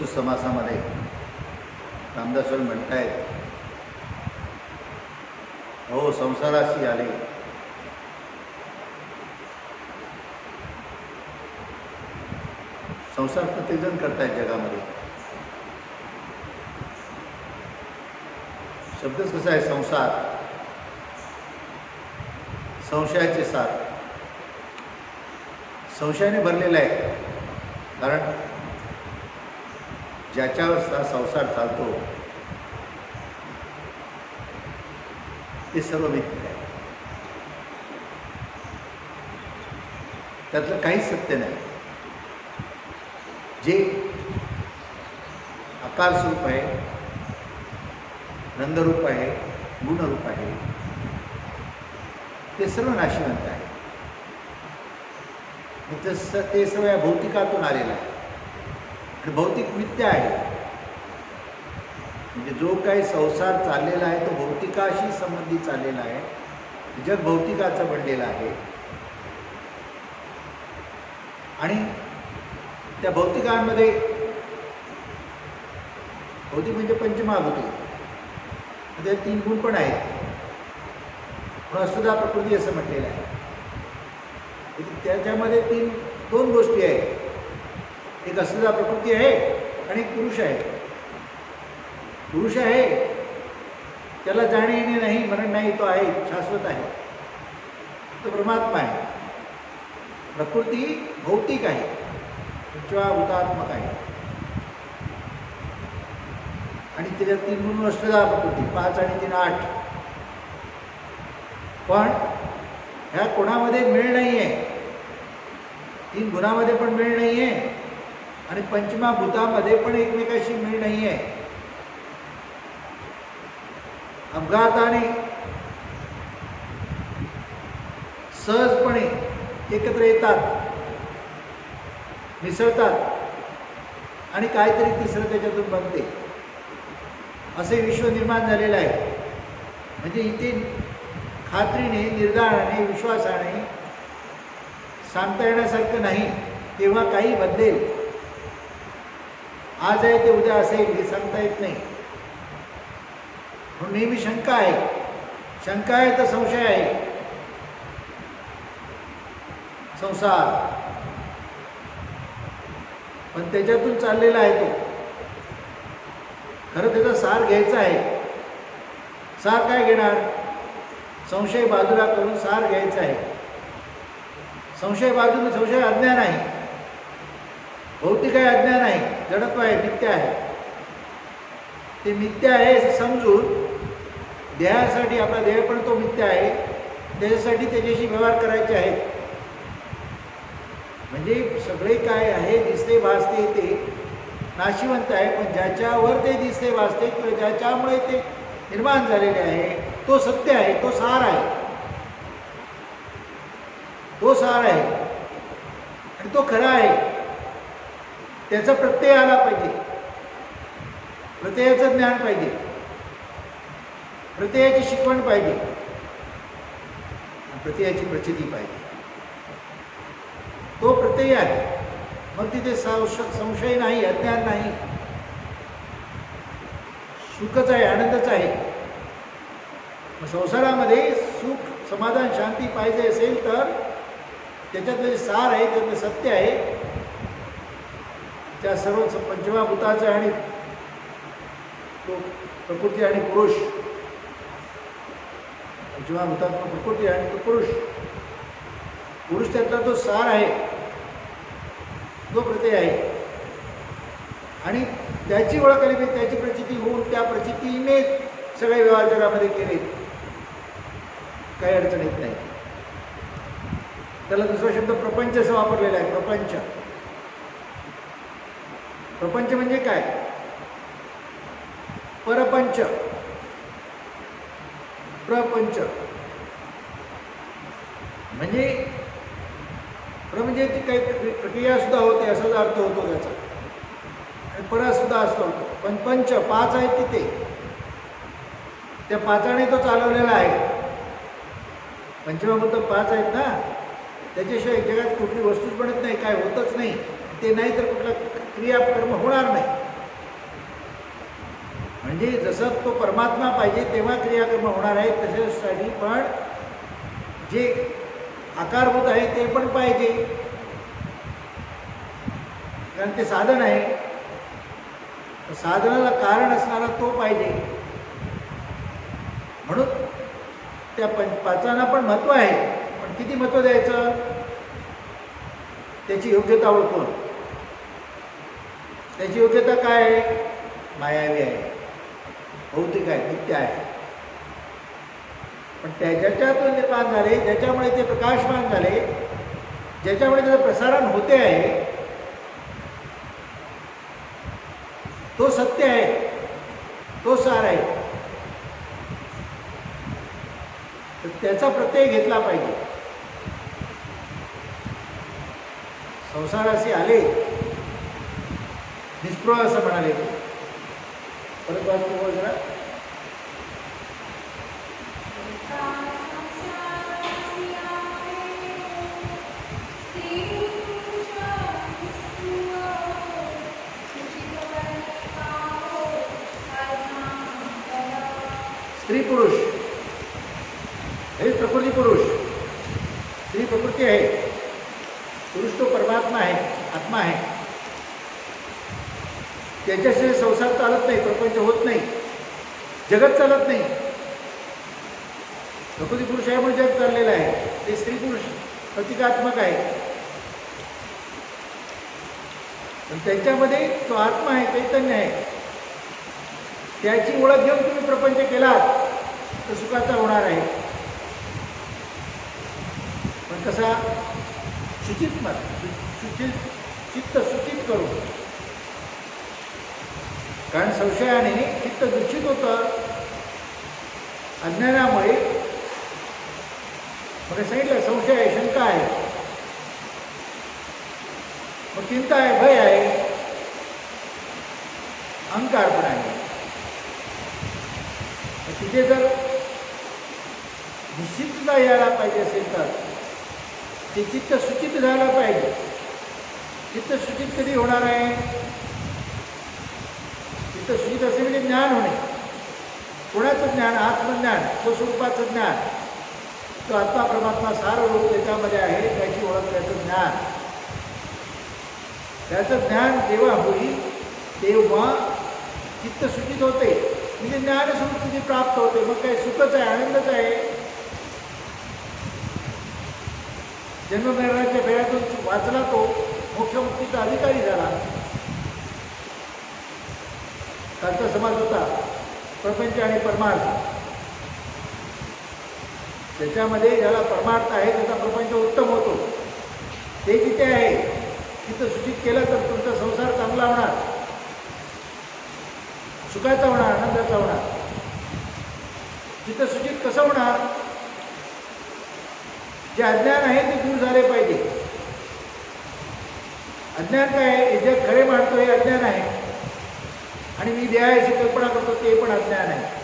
प्रस्तुत समासामध्ये रामदास स्वामी म्हणतायत, हो संसाराशी आले, संसार प्रत्येकजण करतायत जगामध्ये. शब्दच कसा आहे संसार, संशयाचे सार, संशयाने भरलेला आहे. कारण ज्याच्यावर हा संसार चालतो ते सर्व मिथ्या आहे, त्यातलं काहीच सत्य नाही. जे आकार स्वरूप आहे, नंदरूप आहे, गुणरूप आहे, ते सर्व नाशिवंत आहे. ते सर्व या भौतिकातून आलेलं आहे आणि भौतिक मिथ्या आहे. म्हणजे जो काही संसार चाललेला आहे तो भौतिकाशी संबंधित चाललेला आहे. जग भौतिकाचं बनलेलं आहे आणि त्या भौतिकांमध्ये भौतिक म्हणजे पंचमहाभूते, त्यात 3 गुण पण आहेत. म्हणून असुदा प्रकृती असं म्हटलेलं आहे. त्याच्यामध्ये 2 गोष्टी आहेत. एक असुदा प्रकृती आहे आणि एक पुरुष आहे. पुरुष आहे त्याला जाणे येणे नाही, मरण नाही, तो आहे, शाश्वत आहे, तो परमात्मा आहे. प्रकृती भौतिक आहे, पंचमहाभूतात्मक आहे आणि त्याच्यात 3 गुण असुदा प्रकृती, 5 आणि 3 8. पण ह्या कोणामध्ये मेळ नाही आहे, 3 गुणामध्ये पण मेळ नाही आहे आणि पंचमहाभूतामध्ये पण एकमेकाशी मेळ नाही आहे. अपघाताने सहजपणे एकत्र येतात, मिसळतात आणि काहीतरी तिसरं त्याच्यातून बनते. असे विश्व निर्माण झालेलं आहे. म्हणजे इथे खात्रीने, निर्धाराने, विश्वासाने सांगता येण्यासारखं नाही. तेव्हा काही बदलेल, आज आहे ते उद्या असेल हे सांगता येत नाही. म्हणून नेहमी शंका आहे. शंका आहे तर संशय आहे. संसार पण त्याच्यातून चाललेला आहे तो. खरं त्याचा सार घ्यायचा आहे. सार काय घेणार? संशय बाजूला करून सार घ्यायचा आहे. संशय बाजूने, संशय अज्ञान आहे, भौतिक आहे, अज्ञान आहे, जडत्व आहे, मिथ्या आहे. ते मिथ्या आहे हे समजून देहासाठी, आपला देह पण तो मिथ्या आहे, त्याच्यासाठी त्याच्याशी व्यवहार करायचे आहेत. म्हणजे सगळे काय आहे, दिसते भासते ते नाशिवंत आहे. पण ज्याच्यावर ते दिसते भासते किंवा ज्याच्यामुळे ते निर्माण झालेले आहे तो सत्य आहे, तो सार आहे, तो सार आहे आणि तो खरा आहे. त्याचा प्रत्यय आला पाहिजे, प्रत्ययाचं ज्ञान पाहिजे, प्रत्ययाची शिकवण पाहिजे, प्रत्ययाची प्रचिती पाहिजे. तो प्रत्यय आहे. मग तिथे संशय नाही, अज्ञान नाही, सुखच आहे, आनंदच आहे. मग संसारामध्ये सुख, समाधान, शांती पाहिजे असेल तर त्याच्यातलं जे सार आहे, त्यातलं सत्य आहे, त्या सर्व पंचमहाभूताचं आणि तो प्रकृती आणि पुरुष, पंचमहाभूतात्मक प्रकृती आणि तो पुरुष, पुरुष त्यातला तो सार आहे, तो प्रत्यय आहे. आणि त्याची ओळख आली पाहिजे, त्याची प्रचिती होऊन त्या प्रचितीने सगळे व्यवहार जगामध्ये केले, काही अडचण येत नाही. त्याला दुसरा शब्द प्रपंच असा वापरलेला आहे. प्रपंच, प्रपंच म्हणजे काय? परपंच, प्रपंच म्हणजे म्हणजे ती काही प्रक्रिया सुद्धा होते असाच अर्थ होतो त्याचा. आणि पर सुद्धा असतो. पण पंच 5 आहेत तिथे, त्या 5ने तो चालवलेला आहे. पंचमहाभूत 5 आहेत ना, त्याच्याशिवाय जगात कुठली वस्तूच बनत नाही, काय होतच नाही. ते नाही तर कुठला क्रियाकर्म होणार नाही. म्हणजे जसं तो परमात्मा पाहिजे तेव्हा क्रियाकर्म होणार आहे, तशासाठी पण जे आकारभूत आहे ते पण पाहिजे, कारण ते साधन आहे. साधनाला कारण असणारा तो पाहिजे. म्हणून त्या पाचांना पण महत्त्व आहे, पण किती महत्त्व द्यायचं, त्याची योग्यता ओळखून. त्याची योग्यता काय आहे, मायावी आहे, भौतिक आहे, नित्य आहे. पण ज्याच्यातून निर्माण झाले, ज्याच्यामुळे ते प्रकाशमान झाले, ज्याच्यामुळे त्याचं प्रसारण होते आहे, तो सत्य आहे, तो सार आहे. तर त्याचा प्रत्यय घेतला पाहिजे. संसाराशी आले निष्प्रह असं म्हणाले. परत वाचतो बोल जरा. स्त्री पुरुष हे प्रकृती पुरुष, स्त्री प्रकृती आहे, पुरुष तो परमात्मा आहे, आत्मा आहे. त्याच्याशिवाय संसार चालत नाही, प्रपंच होत नाही, जगत चालत नाही. प्रकृती पुरुष आहे म्हणून जग चाललेलं आहे. ते स्त्री पुरुष प्रतिकात्मक आहे, पण त्यांच्यामध्ये तो आत्मा आहे, चैतन्य आहे. त्याची ओळख घेऊन तुम्ही प्रपंच केलात तर सुखाचा होणार आहे. पण कसा, चित्त सुचित करू. कारण संशयाने चित्त दूषित होतं अज्ञानामुळे. मग सांगितलं संशय आहे, शंका आहे, मग चिंता आहे, भय आहे, अहंकार पण आहे. तिथे जर निश्चितता यायला पाहिजे असेल तर ते चित्त सुचित झालं पाहिजे. चित्त सुचित कधी होणार आहे, चित्त सुचित असे म्हणजे ज्ञान होणे. कोणाचं ज्ञान, आत्मज्ञान, स्वस्वरूपाचं ज्ञान. तो आत्मा परमात्मा सार रूप त्याच्यामध्ये आहे, त्याची ओळख, त्याचं ज्ञान. त्याचं ज्ञान जेव्हा होईल तेव्हा चित्त सुचित होते, म्हणजे ज्ञानस्वरूप तुझी प्राप्त होते. मग काय सुखच आहे, आनंदच आहे. जन्ममरणाच्या फेऱ्यातून वाचला तो, मोक्षमुक्तीचा अधिकारी झाला. कालचा समाज होता प्रपंच आणि परमार्थ. त्याच्यामध्ये ज्याला परमार्थ आहे त्याचा प्रपंच उत्तम होतो. ते जिथे आहे तिथं सूचित केलं तर तुमचा संसार चांगला होणार, सुखाचा होणार, आनंदाचा होणार. तिथं सूचित कसं होणार, जे अज्ञान आहे ते दूर झाले पाहिजे. अज्ञान काय आहे, जग खरे मानतो हे अज्ञान आहे, आणि मी देहाची कल्पना करतो ते पण अज्ञान आहे.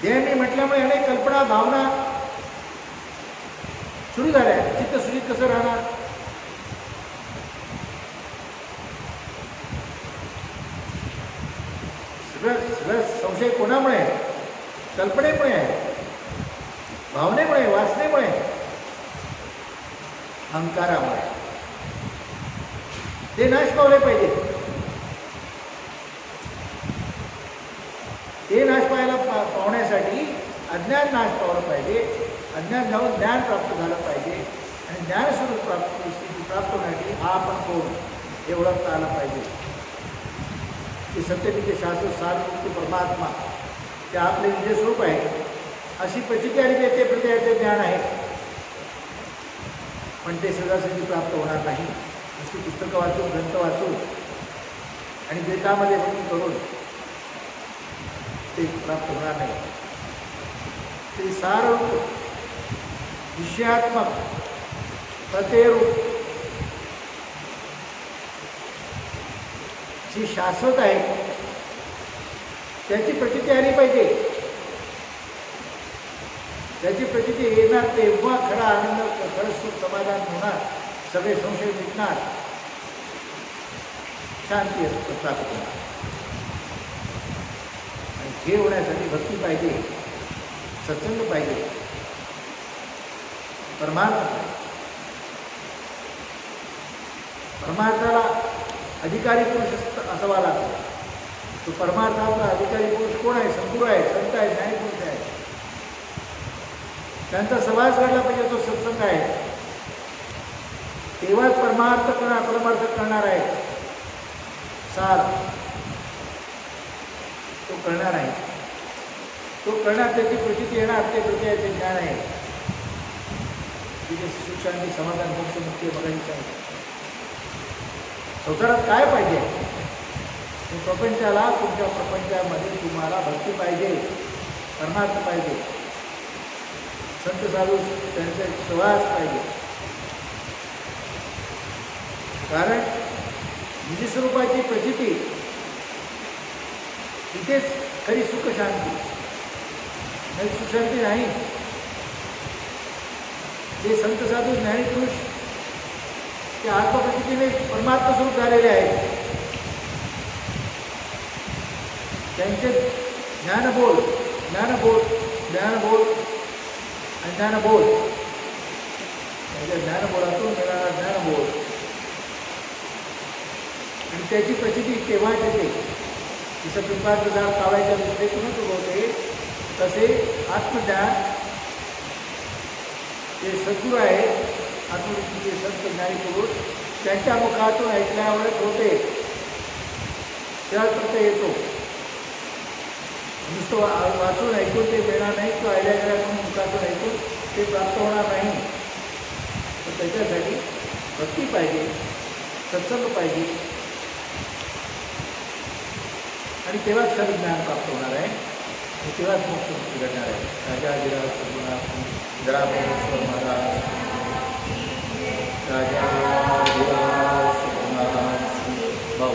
देह मी म्हटल्यामुळे अनेक कल्पना, भावना सुरू झाल्या. चित्त सुचित कसं राहणार. सगळं संशय कोणामुळे आहे, कल्पनेमुळे आहे, भावनेमुळे, वासनेमुळे, अहंकारामुळे. ते नाश पावले पाहिजे. ते नाश पावण्यासाठी अज्ञान नाश पावलं पाहिजे. अज्ञान जाऊन ज्ञान प्राप्त झालं पाहिजे, आणि ज्ञानस्वरूप स्थिती प्राप्त होण्यासाठी हा आपण कोण हे ओळखता आलं पाहिजे. की सत्यतेचे शास्त्र सारमुक्त परमात्मा ते आपले निज स्वरूप आहे अशी प्रचिती आणि ते प्रत्ययाचे ज्ञान आहे. पण ते सहजासहजी प्राप्त होणार नाही. नुसती पुस्तकं वाचून, ग्रंथ वाचून आणि वेदामध्ये भक्ती करून ते प्राप्त होणार नाही. ते साररूप, विषयात्मक, प्रत्ययरूप जी शाश्वत आहे त्याची प्रचिती आली पाहिजे. त्याची प्रचिती येणार तेव्हा खरा आनंद, खरं सुख, समाधान होणार, सगळे संशय मिटणार, शांती प्रस्थापित होणार. हे होण्यासाठी भक्ती पाहिजे, सत्संग पाहिजे, परमार्थ पाहिजे. परमार्थाला अधिकारी पुरुष असावा लागतो. तो परमार्थाचा अधिकारी पुरुष कोण आहे? सद्गुरू आहे, संत आहे, न्यायपुरुष आहे. त्यांचा सहवास घडला पाहिजे, तो सत्संग आहे. तेव्हाच परमार्थ करणार आहे. सार तो करणार आहे. तो करण्यात त्याची प्रचिती येणार, ते प्रत्ययाचे ज्ञान आहे. तिथे सुशांती, समाधान, मोक्ष, मुक्ती बघायचं आहे. संसारात काय पाहिजे? प्रपंचाला, तुमच्या प्रपंचामध्ये तुम्हाला भक्ती पाहिजे, परमार्थ पाहिजे, संत साधू त्यांचे सहवास पाहिजे. कारण निजस्वरूपाची प्रचिती इथेच खरी सुख शांती. नाही सुशांती नाही. ते संत साधू ज्ञानीपुरुष ते आत्मप्रचितीने परमात्मा स्वरूप झालेले आहेत. त्यांचे ज्ञानबोध आणि ज्ञानबोध, त्यांच्या ज्ञानबोधातून मिळणारा ज्ञानबोध आणि त्याची प्रचिती केव्हाच येते. जसं पिंपळाचं झाड कावळ्याच्या दृष्टीतूनच उगवते, तसे आत्मज्ञान जे सद्गुरू आहे, आत्मदृष्टीचे संत ज्ञानीपुरुष, त्यांच्या मुखातून ऐकल्यावरच होते, त्याच प्रत्यय येतो. नुसतं वाचून ऐकून ते मिळणार नाही, किंवा आयडिया म्हणून मुखातून ऐकून ते प्राप्त होणार नाही. तर त्याच्यासाठी भक्ती पाहिजे, सत्संग पाहिजे, आणि तेव्हाच खरं ज्ञान प्राप्त होणार आहे, आणि तेव्हाच मोक्ष मुक्ती घडणार आहे. राजाधिराज सद्गुरुनाथ जराभेश्वर महाराज, राजाधिराज सद्गुरुनाथ भाऊ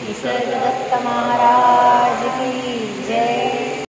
निसर्गदत्त महाराज.